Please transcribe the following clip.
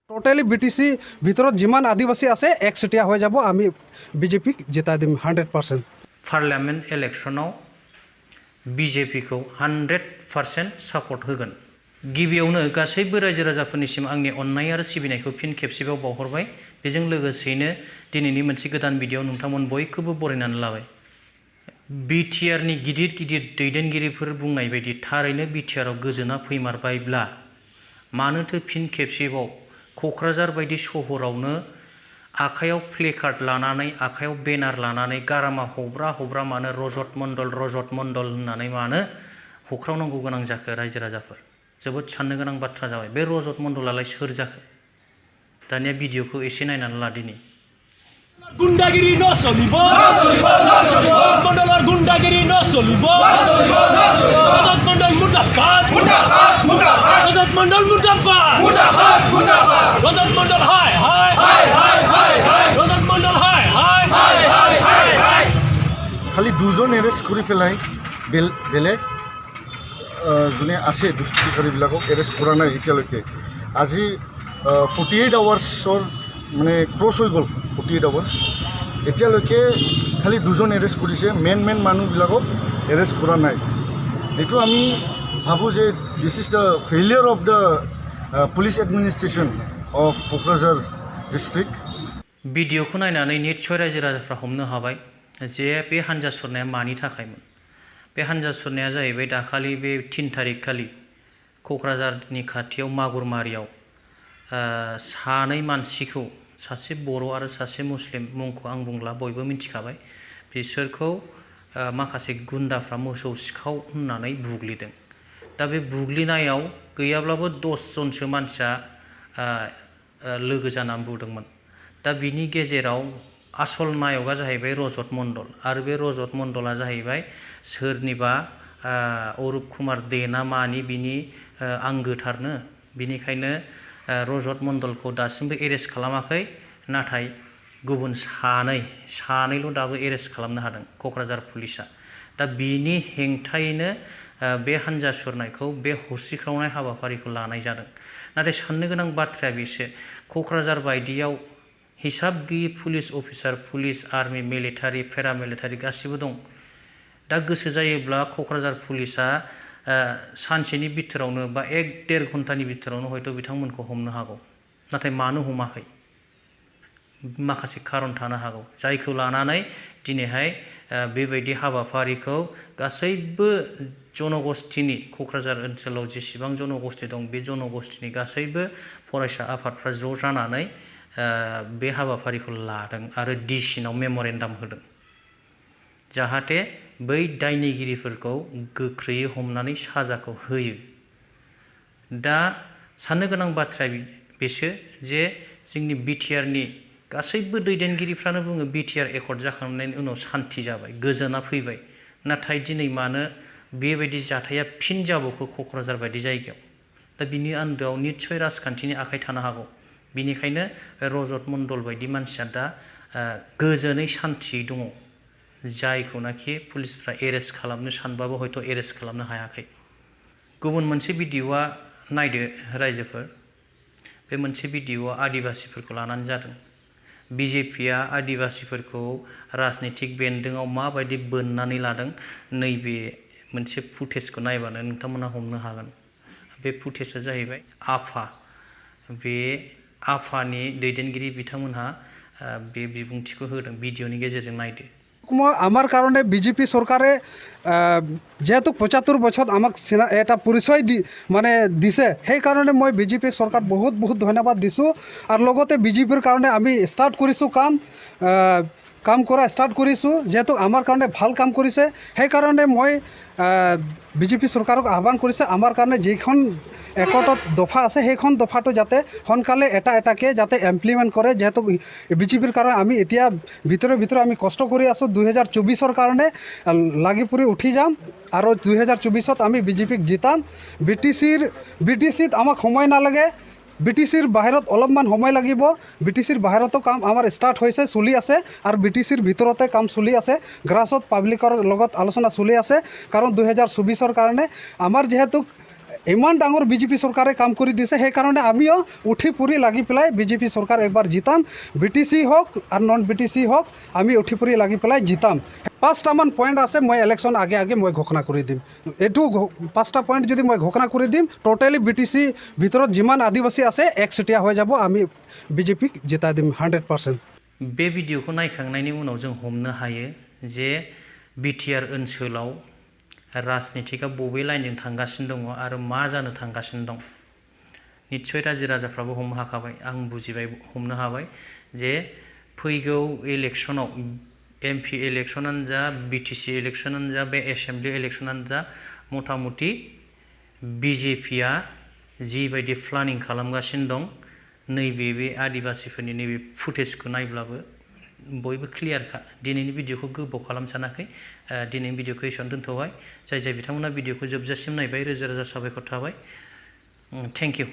Totally BTC ভিতৰত যিমান আদিবাসী আছে একচেটিয়া হৈ যাব। আমি বিজেপিক জিতাই দিম 100%। पार्लियामेन्ट इलेक्शनाव बिजेपिखौ 100% सापर्ट होगोन। गिबियावनो गासैबो रायजो राजाफोरनिसिम आंनि अननाय आरो सिबिनायखौ फिन खेबसेबाव बावहरबाय। बेजों लोगोसेयैनो दिनैनि मोनसे गोदान भिडिअ नोंथांमोन बयखौबो बरायनानै लाबाय। बिटिआरनि गिदिर गिदिर दैदेनगिरिफोर बुंनाय बायदि थारैनो बिटिआराव गोजोना फैमारबायब्ला मानोथो फिन खेबसेबाव क'क्राझार बायदि सहरावनो आखायाव प्लेकार्ड लानानै आखायाव बेनार लानानै गारामा हब्रा हब्रा मानो रजत मण्डल होननानै मानो होख्रावनांगौ गोनां जाखो रायजो राजाफोर? जोबोद साननो गोनां बाथ्रा जाबाय। बे रजत मण्डलालाय सोर जाखो? दानिया भिडिअखौ एसे नायनानै ला दिनै। गुंडागिरी न चलिब मण्डলৰ गुंडागिरी न चलिब रजत मण्डल मुर्दाबाद रजत मण्डल मुर्दाबाद रजत मण्डल हाय रजत मण्डल हाय खाली दुजन एरेस्ट কৰি পেলাই বেলেগ যোনে আছে দুষ্কৃতিকাৰীবিলাকক এৰেষ্ট কৰা নাই এতিয়ালৈকে। আজি 48 আৱাৰ্ছৰ মানে ক্ৰছ হৈ গ'ল 48 আৱাৰ্ছ। এতিয়ালৈকে খালি দুজন এৰেষ্ট কৰিছে, মেইন মানুহবিলাকক এৰেষ্ট কৰা নাই। এইটো আমি ভাবোঁ যে this is the failure of the police administration of Kokrajhar district. भिडिअखौ नायनानै निस्सय रायजो राजाफ्रा हमनो हाबाय जे बे हान्जा सुरनाया मानि थाखायमोन। बे हान्जा सुरनाया जाहैबाय दाखालि बे 3 तारिख खालि क'क्राझारनि खाथियाव मागुरमारियाव सानै मानसिखौ, सासे बर' आरो सासे मुस्लिम, मुंखौ आं बुंला बयबो मिथिखाबाय, बिसोरखौ माखासे गुन्दाफ्रा मोसौ सिखाव होननानै बुग्लिदों। दा बे बुग्लिनायाव गैयाब्लाबो 10 जनसो मानसिया लोगो जानानै बुदोंमोन। दा बिनि गेजेराव आसल नायकआ जाहैबाय रजत मण्डल आरो बे रजत मण्डला जाहैबाय सोरनिबा अरुप कुमार दे ना मानि बिनि आंगोथारनो। बिनिखायनो रजत मण्डलखौ दासिमबो एरेस्ट खालामाखै, नाथाय गुबुन सानैल' दाबो एरेस्ट खालामनो हादों क'क्राझार पुलिसा। दा बिनि हेंथायैनो बे हान्जा सुरनायखौ, बे हस्रिख्रावनाय हाबाफारिखौ लानाय जादों। नाथाय साननो गोनां बाथ्राया बेसो, क'क्राझार बायदियाव हिसाब गैयै police officer, police, army, military, paramilitary गासिबो दं। दा गोसो जायोब्ला क'क्राझार पुलिसा सानसेनि बिथोरावनो बा 1-1.5 घन्टानि बिथोरावनो हयथ' बिथांमोनखौ हमनो हागौ। नाथाय मानो हमाखै? माखासे खारन थानो हागौ, जायखौ लानानै दिनैहाय बेबायदि हाबाफारिखौ गासैबो जनगोष्ठीनि, क'क्राझार ओनसोलाव जेसेबां जनगोष्ठी दं बे जनगोष्ठीनि गासैबो फरायसा आफादफ्रा ज' जानानै बे हाबाफारिखौ लादों आरो डिसिनाव मेम'रेन्डाम होदों, जाहाथे बै दायनिगिरिफोरखौ गोख्रैयै हमनानै साजाखौ होयो। दा साननो गोनां बाथ्राया बेसो जे जोंनि बिटिआरनि गासैबो दैदेनगिरिफ्रानो बुङो बिटिआर एकर्ड जाखांनायनि उनाव सान्थि जाबाय, गोजोना फैबाय। नाथाय दिनै मानो बेबायदि जाथाया फिन जाबावखो क'क्राझार बायदि जायगायाव? दा बिनि आन्दोआव निस्सय राजखान्थिनि आखाइ थानो हागौ। बिनिखायनो रजत मण्डल बायदि मानसिया दा गोजोनै सान्थियै दङ, जायखौनाखि पुलिसफ्रा एरेस्ट खालामनो सानबाबो हयथ' एरेस्ट खालामनो हायाखै। गुबुन मोनसे भिडिअआ नायदो रायजोफोर। बे मोनसे भिडिअआ आदिबासिफोरखौ लानानै जादों। बिजेपिआ आदिबासिफोरखौ राजनितिक बेन्दोंआव माबायदि बोननानै लादों, नैबे मोनसे फुटेजखौ नायबानो नोंथांमोना हमनो हागोन। बे फुटेजआ जाहैबाय आफा। बे आफानि दैदेनगिरि बिथांमोनहा बे बिबुंथिखौ होदों, भिडिअनि गेजेरजों नायदो। আমার কারণে বিজেপি সরকারে যেহেতু 75 বছর আমাক এটা পরিচয় মানে দিছে, সেই কারণে মই বিজেপি সরকার বহুত ধন্যবাদ দিছোঁ। আর লগতে বিজেপির কারণে আমি স্টার্ট কৰিছোঁ কাম কৰা স্টার্ট কৰিছোঁ, যেহেতু আমার কারণে ভাল কাম কৰিছে। সেই কারণে মই বিজেপি সরকারক আহ্বান কৰিছে, আমার কারণে যেখন একতত দফা আছে সেইখন দফাটো যাতে সোনকালে এটাকে যাতে ইমপ্লিমেণ্ট কৰে। যেহেতু বিজেপিৰ কাৰণে আমি এতিয়া ভিতৰে আমি কষ্ট কৰি আছোঁ। 2024-ৰ কাৰণে লাগি পৰি উঠি যাম আৰু 2024-ত আমি বিজেপিক জিতাম। বিটিচিত আমাক সময় নালাগে, বিটিচিৰ বাহিৰত অলপমান সময় লাগিব। বিটিচিৰ বাহিৰতো কাম আমাৰ ষ্টাৰ্ট হৈছে, চলি আছে, আৰু বিটিচিৰ ভিতৰতে কাম চলি আছে। গ্ৰাছত পাব্লিকৰ লগত আলোচনা চলি আছে, কাৰণ 2024-ৰ কাৰণে আমাৰ যিহেতু ইমান ডাঙৰ বিজেপি চৰকাৰে কাম কৰি দিছে সেইকাৰণে আমিও উঠি পৰি লাগি পেলাই বিজেপি চৰকাৰ একবাৰ জিতাম BTC হওক আৰু নন BTC হওক আমি উঠি পৰি লাগি পেলাই জিতাম 5টামান পইণ্ট আছে মই ইলেকশ্যন আগে আগে মই ঘোষণা কৰি দিম এইটো 5টা পইণ্ট যদি মই ঘোষণা কৰি দিম টোটেলি BTC ভিতৰত যিমান আদিবাসী আছে একচেটিয়া হৈ যাব আমি বিজেপিক জিতাই দিম 100%। बे भिडिअखौ नायखांनायनि उनाव जों हमनो हायो जे बिटिआर ओनसोलाव राजनितिका बबे लाइनजों थांगासिनो दङ आरो मा जानो थांगासिनो दं निस्सय रायजो राजाफ्राबो हमनो हाखाबाय आं बुजिबाय हमनो हाबाय जे फैगौ इलेक्सनाव MP इलेक्सनानो जा BTC इलेक्सनानो जा बे एसेम्बलि इलेक्सनानो जा मथा मथि BJPआ जिबायदि प्लानिं खालामगासिनो दं नैबे बे आदिबासिफोरनि नैबे फुटेजखौ नायब्लाबो बयबो क्लियारखा दिनैनि भिडिअखौ गोबाव खालाम सानाखै दिनैनि भिडिअखौ एसेयावनो दोनथ'बाय जाय बिथांमोना भिडिअखौ जोबजासिम नायबाय रोजा रोजा साबायखर थाबाय थेंक इउ।